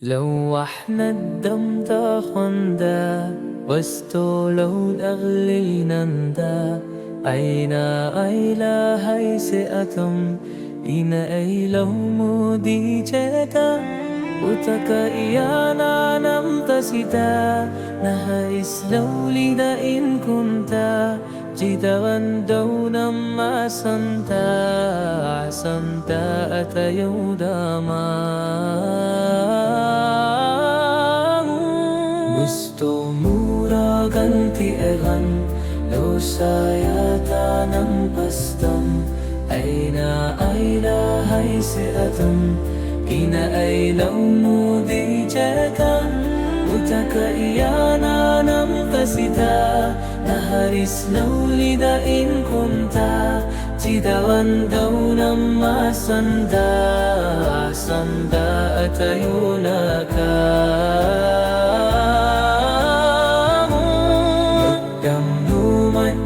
لوحنا الدم تاخندا واستولوا الأغلي نندا أينا أيلا هيسئتم إنا أيلو مودي جيتا وتك إيانا نمتسدا نها إسلولي دا إن كنتا جيدا واندو نما سنتا أتيو داما Gusto mura ganti elan Lo sayata ng pastam Ay na ay lahay si atam Kina ay lang mo di jagan Utaka iyana ng kasita Naharis laulida in kunta Jidawan daw ng masanda Sanda at ayuna ka Damdumat